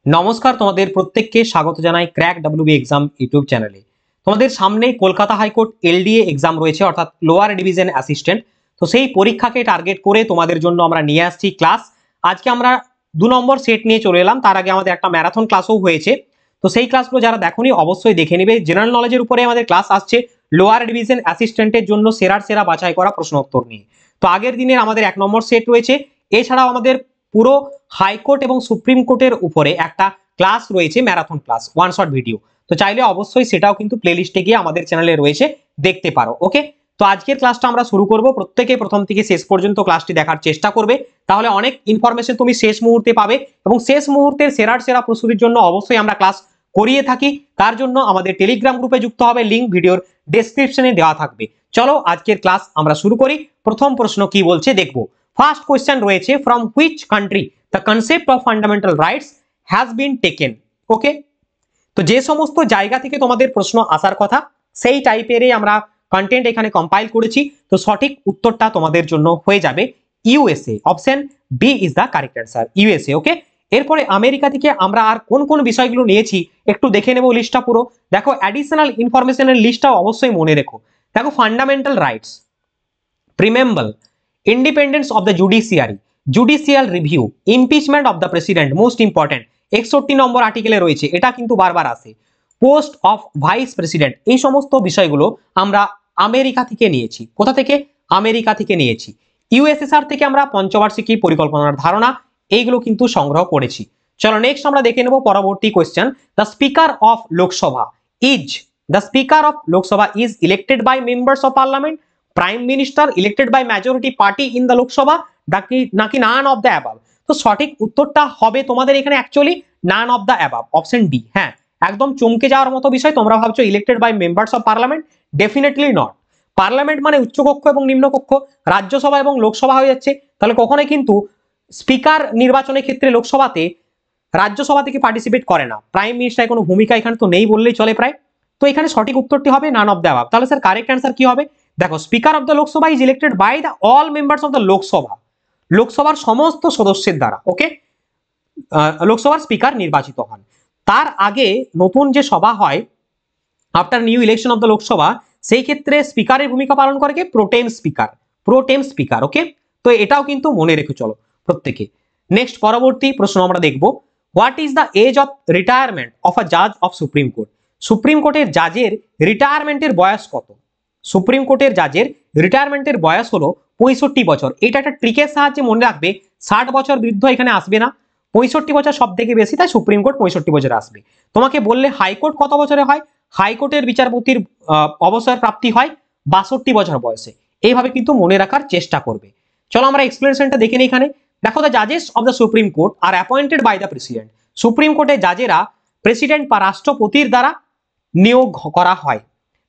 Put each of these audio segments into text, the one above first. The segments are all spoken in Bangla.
নমস্কার, তোমাদের প্রত্যেককে স্বাগত জানাই ক্র্যাক ডাব্লিউবি এক্সাম ইউটিউব চ্যানেলে। তোমাদের সামনে কলকাতা হাইকোর্ট এলডিএ এক্সাম রয়েছে, অর্থাৎ লোয়ার ডিভিশন অ্যাসিস্ট্যান্ট। তো সেই পরীক্ষাকে টার্গেট করে তোমাদের জন্য আমরা নিয়ে আসছি ক্লাস। আজকে আমরা 2 নম্বর সেট নিয়ে চলে এলাম। তার আগে আমাদের একটা ম্যারাথন ক্লাসও হয়েছে, তো সেই ক্লাসগুলো যারা দেখোনি অবশ্যই দেখে নেবে। জেনারেল নলেজের উপরে আমাদের ক্লাস আসছে লোয়ার ডিভিশন অ্যাসিস্ট্যান্টের জন্য সেরা বাছাই করা প্রশ্ন উত্তর নিয়ে। তো আগের দিনের আমাদের 1 নম্বর সেট রয়েছে, এছাড়াও আমাদের পুরো হাইকোর্ট এবং সুপ্রিম কোর্টের উপরে একটা ক্লাস রয়েছে, marathon class, one shot video. তো চাইলে অবশ্যই সেটাও কিন্তু প্লেলিস্টে গিয়ে আমাদের চ্যানেলে রয়েছে, দেখতে পারো। ওকে, তো আজকের ক্লাসটা আমরা শুরু করব। প্রত্যেকে প্রথম থেকে শেষ পর্যন্ত ক্লাসটি দেখার চেষ্টা করবে, তাহলে অনেক ইনফরমেশন তুমি শেষ মুহূর্তে পাবে। এবং শেষ মুহূর্তের সেরা প্রস্তুতির জন্য অবশ্যই আমরা ক্লাস করিয়ে থাকি। তার জন্য আমাদের টেলিগ্রাম গ্রুপে যুক্ত হবে, লিংক ভিডিওর ডেসক্রিপশনে দেওয়া থাকবে। চলো আজকের ক্লাস আমরা শুরু করি। প্রথম প্রশ্ন কি বলছে দেখবো। ফার্স্ট কোয়েশ্চেন রয়েছে, from which country the concept of fundamental rights has been taken. Okay, তো যে সমস্ত জায়গা থেকে তোমাদের প্রশ্ন আসার কথা সেই টাইপেরই আমরা কন্টেন্ট এখানে কম্পাইল করেছি। তো সঠিক উত্তরটা তোমাদের জন্য হয়ে যাবে USA. Option B is the correct answer, USA. Okay, এরপরে আমেরিকা থেকে আমরা আর কোন কোন বিষয়গুলো নিয়েছি একটু দেখে নেব লিস্টটা পুরো। দেখো, অ্যাডিশনাল ইনফরমেশনের লিস্টটাও অবশ্যই মনে রেখো। দেখো, fundamental rights, preamble, independence of the judiciary, judicial review, impeachment of the president, most important 61 number আর্টিকেলে রয়েছে, এটা কিন্তু বারবার আসে। পোস্ট অফ ভাইস প্রেসিডেন্ট, এই সমস্ত বিষয়গুলো আমরা আমেরিকা থেকে নিয়েছি। কোথা থেকে? আমেরিকা থেকে নিয়েছি। ইউএসএসআর থেকে আমরা পঞ্চবার্ষিকী পরিকল্পনার ধারণা এইগুলো কিন্তু সংগ্রহ করেছি। চলো নেক্সট আমরা দেখে নেব পরবর্তী question. The speaker of Lok Sabha is, the speaker of Lok Sabha is elected by members of parliament, prime minister, elected by majority party in the Lok Sabha, নাকি নান অফ দ্য অ্যাবাভ। তো সঠিক উত্তরটা হবে তোমাদের এখানে actually none of the above, option D. হ্যাঁ, একদম চমকে যাওয়ার মতো বিষয়। তোমরা ভাবছো elected by members of parliament, definitely not. Parliament মানে উচ্চকক্ষ এবং নিম্নকক্ষ, রাজ্যসভা এবং লোকসভা হয়ে যাচ্ছে। তাহলে কখনোই কিন্তু স্পিকার নির্বাচনের ক্ষেত্রে লোকসভাতে রাজ্যসভা থেকে পার্টিসিপেট করে না। প্রাইম মিনিস্টার কোনো ভূমিকা এখানে তো নেই বললেই চলে প্রায়। তো এখানে সঠিক উত্তরটি হবে নান অফ দ্য অ্যাবাভ। তাহলে স্যার কারেক্ট অ্যান্সার কি হবে? দেখো, speaker of the Lok Sabha is elected by the all members of the Lok Sabha, লোকসভার সমস্ত সদস্যের দ্বারা। ওকে, লোকসভার স্পিকার নির্বাচিত হন। তার আগে নতুন যে সভা হয় after new election of the Lok Sabha, সেই ক্ষেত্রে স্পিকারের ভূমিকা পালন করে কে? প্রোটেম স্পিকার, প্রোটেম স্পিকার। ওকে, তো এটাও কিন্তু মনে রেখে চলো প্রত্যেকে। নেক্সট পরবর্তী প্রশ্ন আমরা দেখব, what is the age of retirement of a জাজ অফ সুপ্রিম কোর্ট। সুপ্রিম কোর্টের জাজের রিটায়ারমেন্টের বয়স কত? সুপ্রিম কোর্টের জাজের রিটায়ারমেন্টের বয়স হলো 65 বছর। এটা একটা ট্রিকের সাহায্যে মনে রাখবে, 60 বছর বৃদ্ধ এখানে আসবে না, 65 বছর সব থেকে বেশি, তাই সুপ্রিম কোর্ট 65 বছরে আসবে। তোমাকে বললে হাইকোর্ট কত বছরে হয়, হাইকোর্টের বিচারপতির অবসর প্রাপ্তি হয় 62 বছর বয়সে। এইভাবে কিন্তু মনে রাখার চেষ্টা করবে। চলো আমরা এক্সপ্লেনেশনটা দেখে নিই এখানে। দেখো, দ্য জাজেস of the supreme court are appointed by the president. Supreme কোর্টের জাজেরা প্রেসিডেন্ট বা রাষ্ট্রপতির দ্বারা নিয়োগ করা হয়।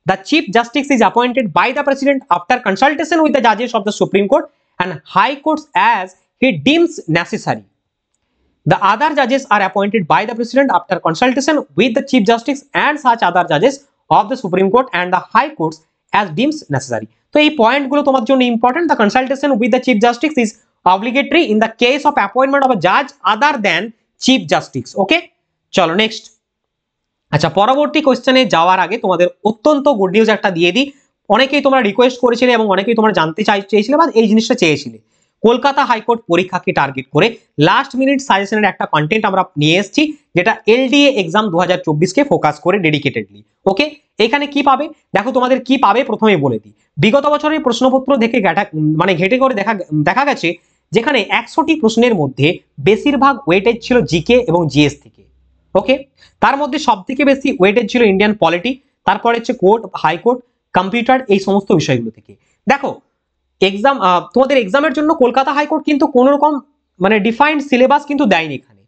The Chief Justice is appointed by the President after consultation with the judges of the Supreme Court and High Courts as he deems necessary. The other judges are appointed by the President after consultation with the Chief Justice and such other judges of the Supreme Court and the High Courts as deems necessary. তো এই পয়েন্টগুলো তোমার জন্য important. The consultation with the Chief Justice is obligatory in the case of appointment of a judge other than Chief Justice. ওকে, চলো নেক্সট। আচ্ছা, পরবর্তী কোশ্চেনে যাওয়ার আগে তোমাদের অত্যন্ত গুড নিউজ একটা দিয়ে দিই। অনেকেই তোমরা রিকোয়েস্ট করেছিলে এবং অনেকেই তোমরা জানতে চেয়েছিলে বা এই জিনিসটা চেয়েছিলে। কলকাতা হাইকোর্ট পরীক্ষাকে টার্গেট করে লাস্ট মিনিট সাজেশনের একটা কন্টেন্ট আমরা নিয়ে এসেছি, যেটা এলডিএ এক্সাম 2024 কে ফোকাস করে ডেডিকেটেডলি। ওকে, এখানে কি পাবে দেখো, তোমাদের কি পাবে প্রথমে বলে দিই। বিগত বছরের প্রশ্নপত্র দেখে ঘেটে করে দেখা গেছে যেখানে 100টি প্রশ্নের মধ্যে বেশিরভাগ ওয়েটেজ ছিল জিকে এবং জিএস থেকে। ওকে, তার মধ্যে সব থেকে বেশি ওয়েটেজ ছিল ইন্ডিয়ান পলিটি, তারপরে হচ্ছে কোর্ট, হাইকোর্ট, কম্পিউটার, এই সমস্ত বিষয়গুলো থেকে। দেখো, এক্সাম তোমাদের এক্সামের জন্য কলকাতা হাইকোর্ট কিন্তু কোনো রকম মানে ডিফাইন্ড সিলেবাস কিন্তু দেয়নি এখানে,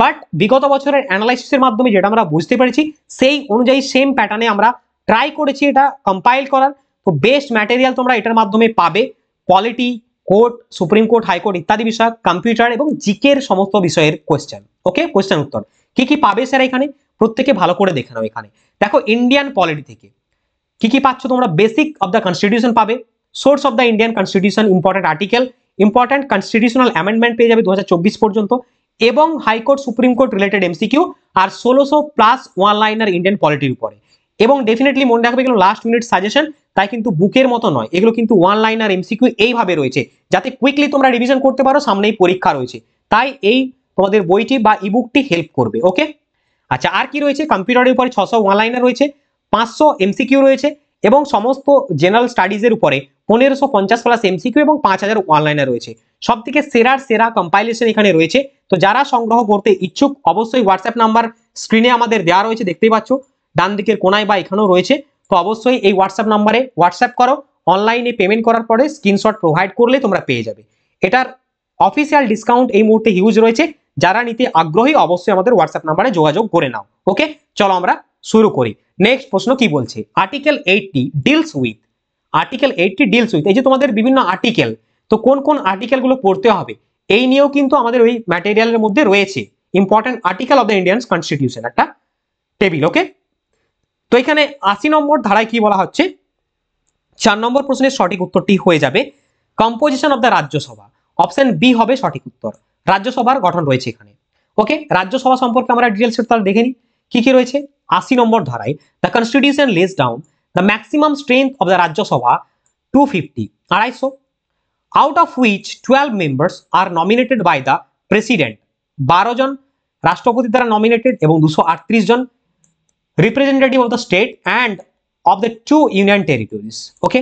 বাট বিগত বছরের অ্যানালাইসিসের মাধ্যমে যেটা আমরা বুঝতে পেরেছি সেই অনুযায়ী সেম প্যাটার্নে আমরা ট্রাই করেছি এটা কম্পাইল করার। তো বেস্ট ম্যাটেরিয়াল তোমরা এটার মাধ্যমে পাবে। Polity, court, supreme court, high court ইত্যাদি বিষয়, কম্পিউটার এবং জিকের সমস্ত বিষয়ের কোয়েশ্চেন। ওকে, কোয়েশ্চেন উত্তর কি কি পাবে স্যার এখানে প্রত্যেকে ভালো করে দেখে নাও। এখানে দেখো, ইন্ডিয়ান পলিটি থেকে কি কি পাচ্ছ তোমরা? বেসিক অফ দ্য কনস্টিটিউশন পাবে, source of the Indian constitution, important article, important constitutional amendment পেয়ে যাবে 2024 পর্যন্ত, এবং high court supreme court related MCQ আর 1600 প্লাস ওয়ান লাইনার ইন্ডিয়ান পলিটির উপরে। এবং ডেফিনেটলি মনে রাখবে এগুলো লাস্ট মিনিট সাজেশন, তাই কিন্তু বুকের মতো নয়, এগুলো কিন্তু ওয়ান লাইনার এমসিকিউ এইভাবে রয়েছে যাতে কুইকলি তোমরা রিভিশন করতে পারো, সামনেই পরীক্ষা রয়েছে, তাই এই তোমাদের বইটি বা ইবুকটি হেল্প করবে। ওকে, আচ্ছা আর কি রয়েছে, কম্পিউটারের উপরে 600 ওয়ান লাইনার রয়েছে, 500 এমসিকিউ রয়েছে এবং সমস্ত জেনারেল স্টাডিজের উপরে 1550 প্লাস এমসিকিউ এবং 5000 ওয়ান লাইনার রয়েছে। সব থেকে সেরা কম্পাইলেশন এখানে রয়েছে। তো যারা সংগ্রহ করতে ইচ্ছুক অবশ্যই হোয়াটসঅ্যাপ নাম্বার স্ক্রিনে আমাদের দেওয়া রয়েছে, দেখতেই পাচ্ছ ডান দিকের কোনায় বা এখানেও রয়েছে। তো অবশ্যই এই হোয়াটসঅ্যাপ নাম্বারে হোয়াটসঅ্যাপ করো, অনলাইনে পেমেন্ট করার পরে স্ক্রিনশট প্রোভাইড করলে তোমরা পেয়ে যাবে। এটার অফিসিয়াল ডিসকাউন্ট এই মুহূর্তে হিউজ রয়েছে, যারা নিতে আগ্রহী অবশ্যই আমাদের হোয়াটসঅ্যাপ নাম্বারে যোগাযোগ করে নাও। ওকে, চলো আমরা শুরু করি। নেক্সট প্রশ্ন কি বলছে, article 80 deals with, article 80 deals with, এই যে তোমাদের বিভিন্ন আর্টিকেল, তো কোন কোন আর্টিকেল গুলো পড়তে হবে এই নিয়েও কিন্তু আমাদের ওই ম্যাটেরিয়ালের মধ্যে রয়েছে important article of the Indian constitution একটা টেবিল। ওকে, তো এখানে 80 নম্বর ধারায় কি বলা হচ্ছে, 4 নম্বর প্রশ্নের সঠিক উত্তরটি হয়ে যাবে composition of the Rajya Sabha, option B হবে সঠিক উত্তর। রাজ্যসভার গঠন রয়েছে এখানে। ওকে, রাজ্যসভা সম্পর্কে আমরা ডিটেলস তাহলে দেখে নিই কি কি রয়েছে। 80 নম্বর ধারায় the constitution less down the maximum strength of the Rajya Sabha 250, 250, out of which 12 members are nominated by the president, 12 জন রাষ্ট্রপতি দ্বারা নমিনেটেড এবং 238 জন representative of the state and of the 2 union territories. Okay,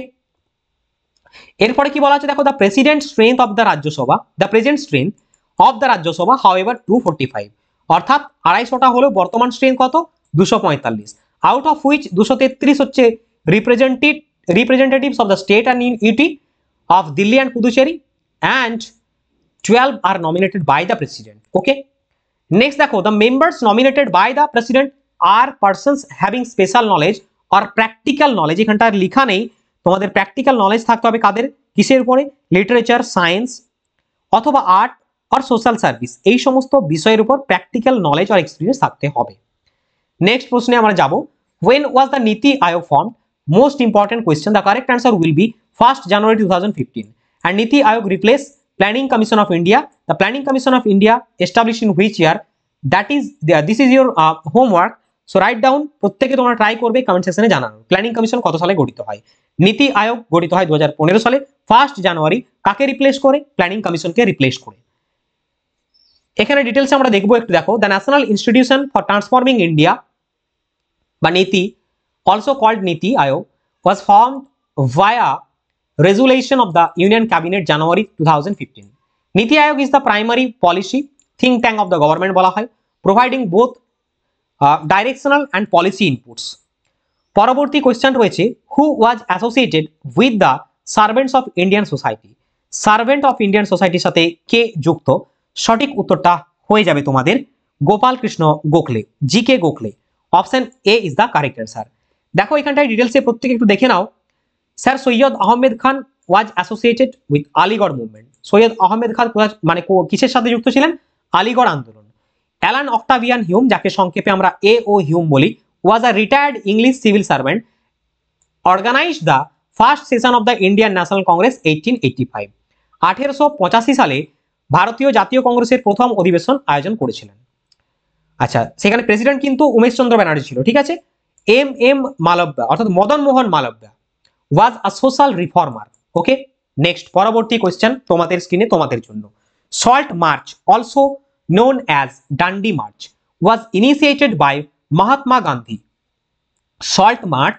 এরপরে কি বলা আছে দেখো, the president strength of the Rajya Sabha, the present strength of the Rajya Sabha however 245, অর্থাৎ 250টা হলো বর্তমান স্ট্রেংথ কত 245, আউট অফ হুইচ 233 হচ্ছে representatives of the state and UT of Delhi and Puducherry and 12 are nominated by the president. Okay, next দেখো, the members nominated by the president are persons having special knowledge or practical knowledge, এখানটা লেখা নেই, তোমাদের প্র্যাকটিক্যাল নলেজ থাকতে হবে কাদের, কিসের উপরে, লিটারেচার, সায়েন্স অথবা আর্ট আর সোশ্যাল সার্ভিস, এই সমস্ত বিষয়ের উপর প্র্যাকটিক্যাল নলেজ আর এক্সপিরিয়েন্স থাকতে হবে। নেক্সট প্রশ্নে আমরা যাব, when was the নীতি আয়োগ formed, most important question, the correct answer will be 1st January 2015, and Niti Ayog replaced Planning Commission of India. The Planning Commission of India established in which year? That is there. This is your homework. So write down, প্রত্যেকে তোমরা ট্রাই করবে কমেন্ট সেকশনে জানানো প্ল্যানিং কমিশন কত সালে গঠিত হয়। নীতি আয়োগ গঠিত হয় 2015 সালে 1st জানুয়ারি, কাকে রিপ্লেস করে, প্ল্যানিং কমিশনকে রিপ্লেস করে। এখানে ডিটেইলস আমরা দেখবো একটু, দেখো the national institution for transforming India বা নীতি, also called Niti Ayog, was formed via resolution of the Union Cabinet January 2015. Niti Ayog is the primary policy think tank of the government বলা হয়, providing both directional and policy inputs. পরবর্তী কোশ্চেন রয়েছে, who was associated with the servants of Indian society, servant of Indian সোসাইটির সাথে কে যুক্ত, সঠিক উত্তরটা হয়ে যাবে তোমাদের Gopal Krishna Gokhale, G K Gokhale, option A is the correct answer. দেখো এখানটায় ডিটেলসে প্রত্যেকে একটু দেখে নাও। Sir Syed Ahmed Khan was associated with Aligarh movement, Syed Ahmed Khan মানে কিসের সাথে যুক্ত ছিলেন, আলিগড় আন্দোলন। অ্যালান অক্টাভিয়ান হিউম, যাকে সংক্ষেপে আমরা এ ও হিউম বলি, was a retired English civil servant, organised the first session of the Indian National Congress 1885, 1885 সালে ভারতীয় জাতীয় কংগ্রেসের প্রথম অধিবেশন আয়োজন করেছিলেন। আচ্ছা, সেখানে প্রেসিডেন্ট কিন্তু উমেশ চন্দ্র ব্যানার্জি ছিল, ঠিক আছে। এম মালব্যা অর্থাৎ Madan Mohan Malviya was a social reformer. Okay, next পরবর্তী কোশ্চেন তোমাদের স্ক্রিনে তোমাদের জন্য, salt march also known as Dandi march was initiated by Mahatma Gandhi, salt march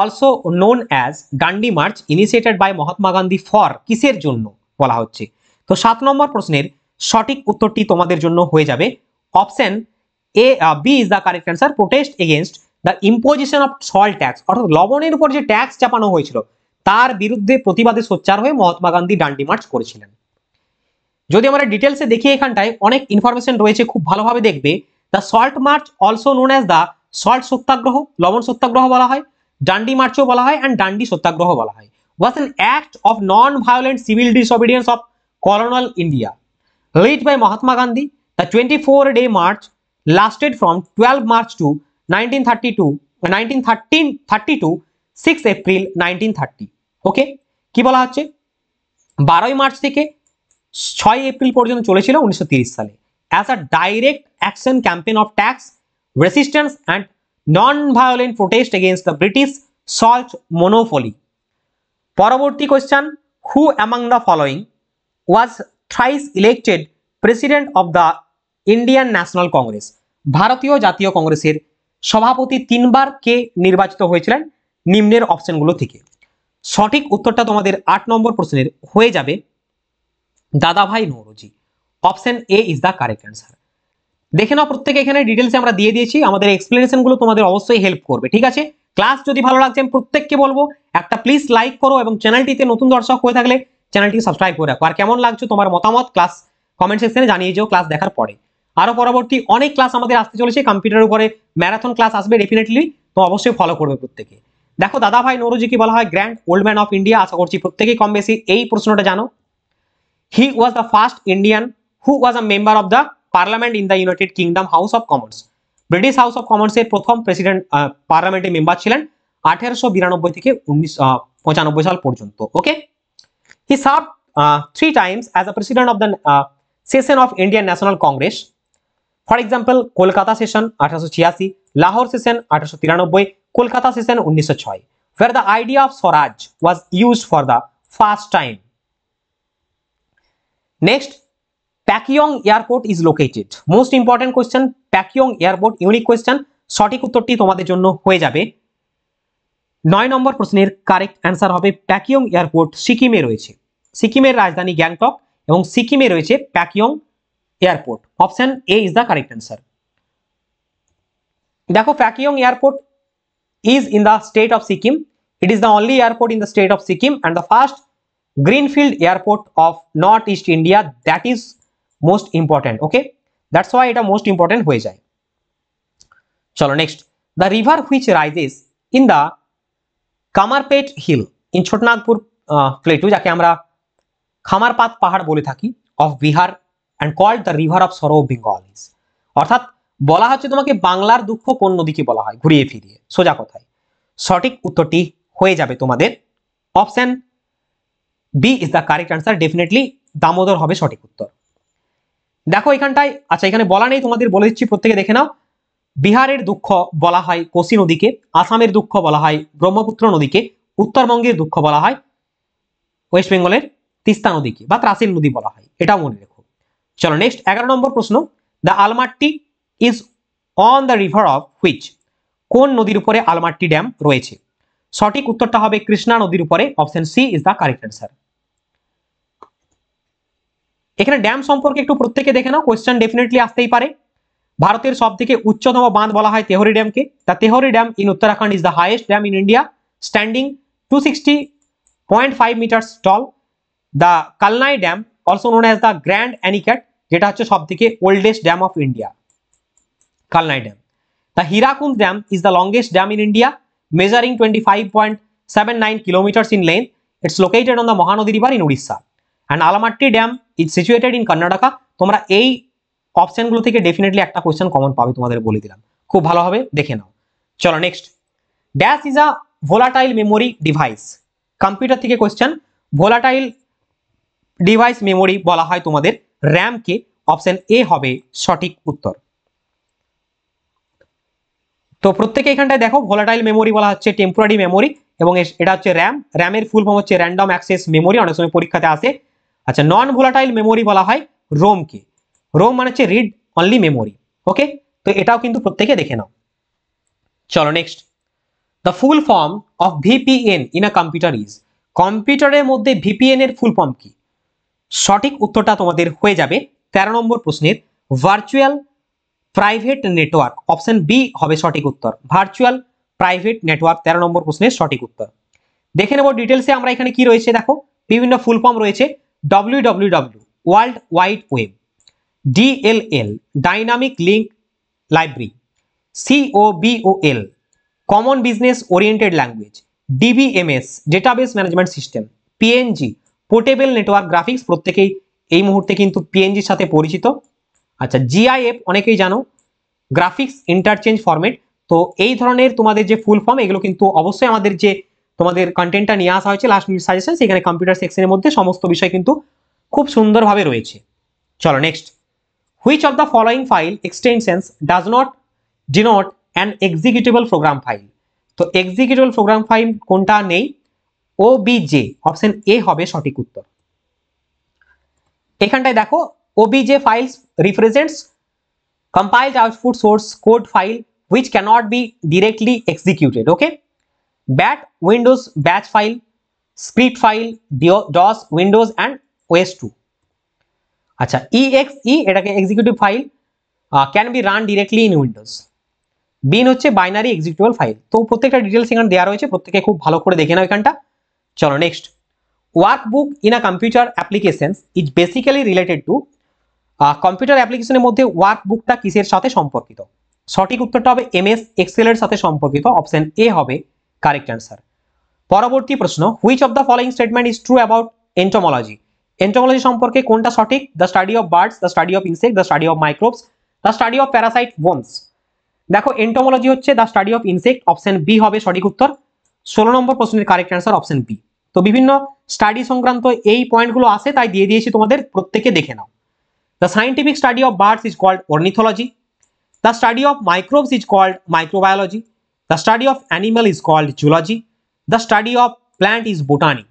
also known as Dandi march initiated by Mahatma Gandhi for, কিসের জন্য বলা হচ্ছে। তো 7 নম্বর প্রশ্নের সঠিক উত্তরটি তোমাদের জন্য হয়ে যাবে option A, B is the correct answer, protest against the imposition of salt tax, অর্থাৎ লবণের উপর যে ট্যাক্স চাপানো হয়েছিল তার বিরুদ্ধে প্রতিবাদে সোচ্চার হয়ে মহাত্মা গান্ধী ডান্ডি মার্চ করেছিলেন। যদি আমরা ডিটেলসে দেখি এখানটায় অনেক ইনফরমেশন রয়েছে, খুব ভালোভাবে দেখবে। The salt march also known as the salt satyagraha, লবণ সত্যাগ্রহ বলা হয়, ডান্ডি মার্চও বলা হয় অ্যান্ড ডান্ডি সত্যাগ্রহ বলা হয়, was an act of non-violent civil disobedience of colonial India led by Mahatma Gandhi. The 24-day march lasted from 12 March to 1932 6 April 1930. ওকে, কি বলা হচ্ছে 12 মার্চ থেকে 6 এপ্রিল পর্যন্ত চলেছিল 1930 সালে। as a direct action campaign of tax resistance and non-violent protest against the British salt monopoly. পরবর্তী question, who among the following was thrice elected president of the Indian National Congress? ভারতীয় জাতীয় কংগ্রেসের সভাপতি তিনবার কে নির্বাচিত হয়েছিলেন নিম্নের অপশনগুলো থেকে? সঠিক উত্তরটা তোমাদের 8 নম্বর প্রশ্নের হয়ে যাবে দাদাভাই Naoroji. Option A is the correct answer. দেখে নাও প্রত্যেকে, এখানে ডিটেলসে আমরা দিয়ে দিয়েছি, আমাদের এক্সপ্লেনেশন গুলো তোমাদের অবশ্যই হেল্প করবে, ঠিক আছে? ক্লাস যদি ভালো লাগছে আমি প্রত্যেককে বলবো একটা প্লিজ লাইক করো এবং চ্যানেলটিতে নতুন দর্শক হয়ে থাকলে চ্যানেলটি সাবস্ক্রাইব করে রাখো। আর কেমন লাগছে তোমার মতামত ক্লাস কমেন্ট সেকশনে জানিয়ে যাও ক্লাস দেখার পরে। আরো পরবর্তী অনেক ক্লাস আমাদের আসতে চলেছে, কম্পিউটারের উপরে ম্যারাথন ক্লাস আসবে ডেফিনেটলি, তো অবশ্যই ফলো করবে প্রত্যেকে। দেখো দাদাভাই নওরোজি কি বলা হয় grand old man of India, আশা করছি প্রত্যেকেই কম বেশি এই প্রশ্নটা জানো। He was the first Indian who was a member of the parliament in the United Kingdom House of Commons. British House of Commons এর প্রথম প্রেসিডেন্ট পার্লামেন্টের মেম্বার ছিলেন 1892 থেকে 1995 সাল পর্যন্ত। ওকে, হি serve 3 times as a president of the session of Indian National Congress. For example, Kolkata session 1886, Lahore session 1893, Kolkata session 1906, where the idea of Swaraj was used for the first time. Next, Pakyong Airport is located. Most important question, Pakyong Airport, unique question. সঠিক উত্তরটি তোমাদের জন্য হয়ে যাবে 9 নম্বর প্রশ্নের কারেক্ট অ্যান্সার হবে প্যাকিয়ং এয়ারপোর্ট সিকিমে রয়েছে। সিকিমের রাজধানী গ্যাংটক এবং সিকিমে রয়েছে Pakyong airport. Option A is the correct answer. দেখো Pakyong airport is in the state of Sikkim. It is the only airport in the state of Sikkim and the first greenfield airport of Northeast India. That is most important. Okay, that's why it is most important হয়ে যায়। চলো next, the river which rises in the Kamarpet hill in Chotanagpur plateau, যাকে আমরা খামারপাত পাহাড় বলে থাকি, of Bihar and called the river of sorrow of Bengal. অর্থাৎ বলা হচ্ছে তোমাকে বাংলার দুঃখ কোন নদীকে বলা হয়, ঘুরিয়ে ফিরিয়ে সোজা কথায়। সঠিক উত্তরটি হয়ে যাবে তোমাদের option B is the correct answer. Definitely Damodar হবে সঠিক উত্তর। দেখো এখানটায়, আচ্ছা এখানে বলা নেই, তোমাদের বলে দিচ্ছি, প্রত্যেকে দেখে নাও। বিহারের দুঃখ বলা হয় কোসি নদীকে, আসামের দুঃখ বলা হয় ব্রহ্মপুত্র নদীকে, উত্তরবঙ্গের দুঃখ বলা হয় ওয়েস্ট বেঙ্গলের তিস্তা নদীকে বা ত্রাসিল নদী বলা হয়, এটাও মনে রেখো। চলো নেক্সট 11 নম্বর প্রশ্ন, the Almatti is on the river of which. কোন নদীর উপরে আলমাট্টি ড্যাম রয়েছে? সঠিক উত্তরটা হবে কৃষ্ণা নদীর উপরে। Option C is the correct answer. এখানে ড্যাম সম্পর্কে একটু প্রত্যেকে দেখে নাও, কোয়েশ্চেন ডেফিনেটলি আসতেই পারে। ভারতের সব থেকে উচ্চতম বাঁধ বলা হয় তেহরি ড্যামকে। The Tehri dam in Uttarakhand is the highest dam in India, standing 260.5 metre tall. The Kallanai dam also known as the grand anicut, যেটা হচ্ছে সব থেকে oldest dam of India, Kallanai dam. The Hirakud dam is the longest dam in India, measuring 25.79 kilometers in length. It's located on the Mahanadi River in Odisha. And Alamatti Dam is situated in Karnataka. তোমরা এই অপশনগুলো থেকে ডেফিনেটলি একটা কোশ্চেন কমন পাবে, তোমাদের বলে দিলাম, খুব ভালোভাবে দেখে নাও। চলো next, dash is a volatile memory device. Computer থেকে কোশ্চেন, ভোলাটাইল ডিভাইস মেমোরি বলা হয় তোমাদের র্যামকে। অপশন এ হবে সঠিক উত্তর। তো প্রত্যেকে এখানটায় দেখো, ভোলাটাইল মেমোরি বলা হচ্ছে টেম্পোরারি মেমোরি এবং এটা হচ্ছে র্যাম। র্যামের ফুল ফর্ম হচ্ছে র্যান্ডম অ্যাক্সেস মেমোরি, অনেক সময় পরীক্ষাতে আসে। আচ্ছা, নন ভোলাটাইল মেমোরি বলা হয় রোমকে। রোম মানে হচ্ছে রিড অনলি মেমোরি। ওকে, তো এটাও কিন্তু প্রত্যেকে দেখে নাও। চলো next, the full form of VPN in a computer is. কম্পিউটারের মধ্যে ভিপিএন এর ফুল ফর্ম কি? সঠিক উত্তরটা তোমাদের হয়ে যাবে 13 নম্বর প্রশ্নের virtual private network. Option B হবে সঠিক উত্তর, ভার্চুয়াল প্রাইভেট নেটওয়ার্ক 13 নম্বর প্রশ্নের সঠিক উত্তর। দেখে নেব ডিটেলসে আমরা এখানে কি রয়েছে। দেখো বিভিন্ন ফুল ফর্ম রয়েছে, www world wide web, DLL dynamic link library, COBOL common business oriented language, DBMS database management system, PNG portable network graphics, প্রত্যেকেই এই মুহূর্তে কিন্তু PNG-র সাথে পরিচিত। আচ্ছা, GIF অনেকেই জানো, গ্রাফিক্স ইন্টারচেঞ্জ ফরম্যাট। তো এই ধরনের তোমাদের যে ফুল ফর্ম, এগুলো কিন্তু অবশ্যই আমাদের যে তোমাদের কন্টেন্টটা নিয়ে আসা হয়েছে লাস্ট মিনিট সাজেশন, সেখানে কম্পিউটার সেকশনের মধ্যে সমস্ত বিষয় কিন্তু খুব সুন্দরভাবে রয়েছে। চলো next, which of the following file extensions does not denote an executable programme file? তো এক্সিকিউটেবল প্রোগ্রাম ফাইল কোনটা নেই? ওবিজে, অপশন এ হবে সঠিক উত্তর। এখানটায় দেখো OBJ files represents compiled output source code file which cannot be directly executed. Okay, bat windows batch file, script file, dos windows and os2. আচ্ছা, exe এটাকে executive file, can be run directly in Windows. Bin হচ্ছে বাইনারি এক্সিকিউটেবল ফাইল। তো প্রত্যেকটা ডিটেলস এখানে দেওয়া রয়েছে, প্রত্যেকে খুব ভালো করে দেখে নাও এখানটা। চলো next, workbook in a computer applications is basically related to, computer অ্যাপ্লিকেশনের মধ্যে ওয়ার্কবুকটা কিসের সাথে সম্পর্কিত? সঠিক উত্তরটা হবে এমএস এক্সেল এর সাথে সম্পর্কিত, অপশন এ হবে কারেক্ট অ্যান্সার। পরবর্তী প্রশ্ন, which of the following statement is true about entomology? Entomology সম্পর্কে কোনটা সঠিক? The study of birds, the study of insect, the study of microbes, the study of parasite worms. দেখো এন্টোমোলজি হচ্ছে the study of insect, option B হবে সঠিক উত্তর। 16 নম্বর প্রশ্নের কারেক্ট অ্যান্সার অপশন বি। তো বিভিন্ন স্টাডি সংক্রান্ত এই পয়েন্টগুলো আছে, তাই দিয়ে দিয়েছি তোমাদের, প্রত্যেকে দেখে নাও। The scientific study of birds is called ornithology. The study of microbes is called microbiology. The study of animal is called zoology. The study of plant is botany.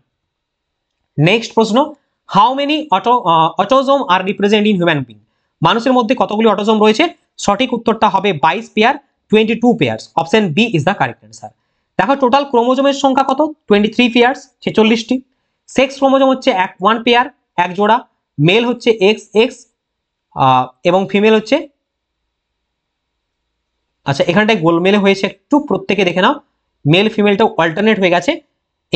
Next প্রশ্ন, how many autosome are represented in human being? মানুষের মধ্যে কতগুলি অটোজোম রয়েছে? সঠিক উত্তরটা হবে 22 pair, 22 pairs, option B is the correct answer. দেখো টোটাল ক্রোমোজোমের সংখ্যা কত? 23 পেয়ার্স, 46টি। সেক্স ক্রোমোজোম হচ্ছে 1 পেয়ার, এক জোড়া। মেল হচ্ছে XX এবং ফিমেল হচ্ছে, আচ্ছা এখানটায় গোলমেলে হয়েছে একটু, প্রত্যেকে দেখে নাও, মেল ফিমেলটা অল্টারনেট হয়ে গেছে,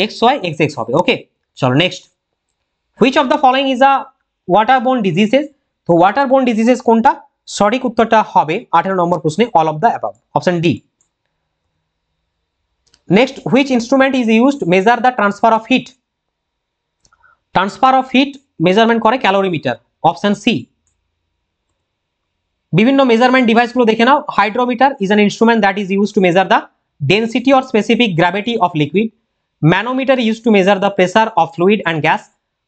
XY XX হবে। ওকে, চলো next, which of the following is a ওয়াটারবোর্ন diseases? তো ওয়াটারবোর্ন ডিজিজেস কোনটা? সঠিক উত্তরটা হবে 18 নম্বর প্রশ্নে all of the above, option D. Next, which instrument is used measure the transfer of heat? Transfer of heat measurement করে ক্যালোরিমিটার, অপশন সি। বিভিন্ন মেজারমেন্ট ডিভাইসগুলো দেখে নাও। Hydrometer is an instrument that is used to measure the density or specific gravity of liquid. Manometer use to measure the pressure of fluid and gas.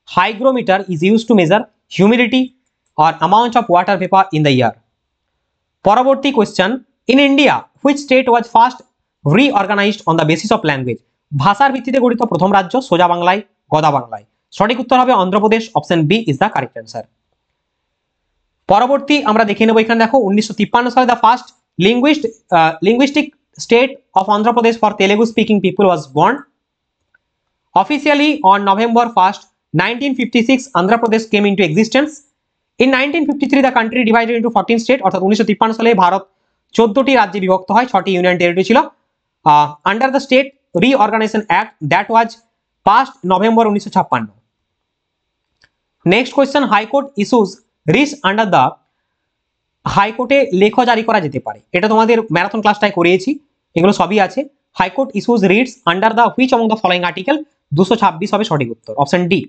Hygrometer is use to measure humidity or amount of water vapour in the air. পরবর্তী question, in India which state was first reorganised on the basis of language? ভাষার ভিত্তিতে গঠিত প্রথম রাজ্য, সোজা বাংলায়, গদা বাংলায়। সঠিক উত্তর হবে Andhra Pradesh, option B is the correct answer. পরবর্তী আমরা দেখে নেব, এখানে দেখো 1953 সালে the first linguistic state of Andhra Pradesh for Telugu speaking people was born. Officially on November 1st, 1956 Andhra Pradesh came into existence. In 1953 the country divided into 14 states, অর্থাৎ 1953 সালে ভারত 14টি রাজ্যে বিভক্ত হয়, 6টি ইউনিয়ন টেরিটরি ছিল। Under the state reorganisation act that was passed November 1956। Next question, high court issues writs under the, হাইকোর্টে লেখ জারি করা যেতে পারে, এটা তোমাদের ম্যারাথন ক্লাসটায় করিয়েছি, এগুলো সবই আছে। High court issues writs under the which among the following article? 226 হবে সঠিক উত্তর, অপশন ডি।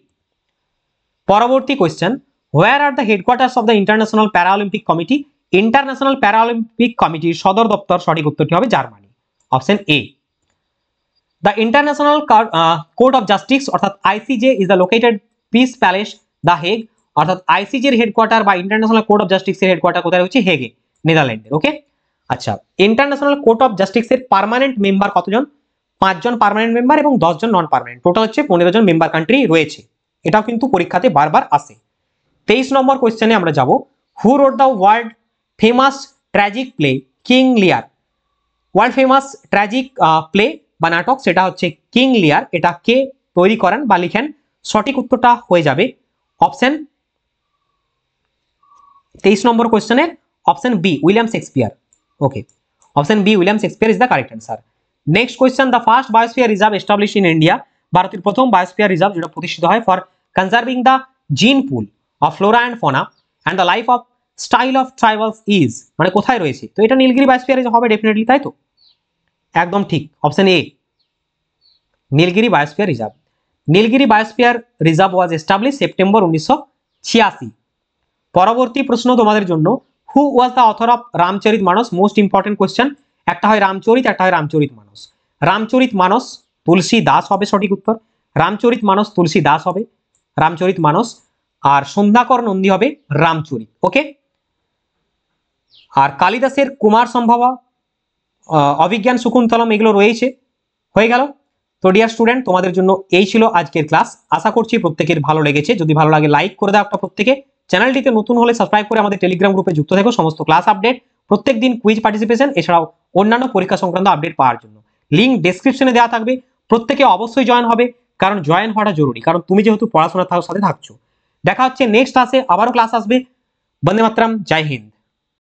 পরবর্তী question, where are the headquarters of the International Paralympic committee? International Paralympic কমিটির সদর দপ্তর, সঠিক উত্তরটি হবে Germany, option A. The International Court of Justice অর্থাৎ ICJ is the located peace palace the Hague, অর্থাৎ আইসিজের হেডকোয়ার্টার বা ইন্টারন্যাশনাল কোর্ট অফ জাস্টিসের হেডকোয়ার্টার কোথায় হচ্ছে? হেগে, নেদারল্যান্ডের। ওকে, আচ্ছা ইন্টারন্যাশনাল কোর্ট অফ জাস্টিসের পার্মানেন্ট মেম্বার কতজন? 5 জন পার্মানেন্ট মেম্বার এবং 10 জন নন পার্মানেন্ট, টোটাল হচ্ছে 15 জন মেম্বার কান্ট্রি রয়েছে। এটাও কিন্তু পরীক্ষাতে বারবার আসে। 23 নম্বর কোয়েশ্চেনে আমরা যাব, who wrote the world famous tragic play King Lear? World famous tragic play বা নাটক সেটা হচ্ছে কিং লিয়ার, এটা কে তৈরি করেন বা লিখেন? সঠিক উত্তরটা হয়ে যাবে অপশন 23 নম্বর কোয়েশ্চেনের option B, William Shakespeare. Okay, option B William Shakespeare is the correct answer. Next question, the first biosphere reserve established in India? ভারতের প্রথম বায়োস্ফিয়ার রিজার্ভ যেটা প্রতিষ্ঠিত হয় for conserving the gene pool of flora and fauna and the life of style of tribals is, মানে কোথায় রয়েছে? তো এটা নীলগিরি বায়োস্ফিয়ার হবে ডেফিনেটলি, তাই তো? একদম ঠিক, option A, Nilgiri biosphere reserve. Nilgiri biosphere reserve was establish September 1986। পরবর্তী প্রশ্ন তোমাদের জন্য, who was the author of Ramcharitmanas? Most important question, একটা হয় রামচরিত, একটা হয় রামচরিত মানস। রামচরিত মানস তুলসী দাস হবে সঠিক উত্তর, রামচরিত মানস তুলসী দাস হবে রামচরিত মানস, আর সন্ধ্যাকর নন্দী হবে রামচরিত। ওকে, আর কালিদাসের কুমার সম্ভবা, অভিজ্ঞান শকুন্তলম এগুলো রয়েছে। হয়ে গেল। তো ডিয়ার স্টুডেন্ট, তোমাদের জন্য এই ছিল আজকের ক্লাস। আশা করছি প্রত্যেকের ভালো লেগেছে। যদি ভালো লাগে লাইক করে দাও একটা প্রত্যেকে। চ্যানেলটিতে নতুন হলে সাবস্ক্রাইব করে আমাদের টেলিগ্রাম গ্রুপে যুক্ত থেকো সমস্ত ক্লাস আপডেট, প্রত্যেকদিন কুইজ পার্টিসিপেশন এছাড়াও অন্যান্য পরীক্ষা সংক্রান্ত আপডেট পাওয়ার জন্য। লিঙ্ক ডেসক্রিপশনে দেওয়া থাকবে, প্রত্যেকে অবশ্যই জয়েন হবে, কারণ জয়েন হওয়াটা জরুরি, কারণ তুমি যেহেতু পড়াশোনার সাথে থাকছো। দেখা হচ্ছে নেক্সট ক্লাসে, আবারও ক্লাস আসবে। বন্দে মাতরম, জয় হিন্দ।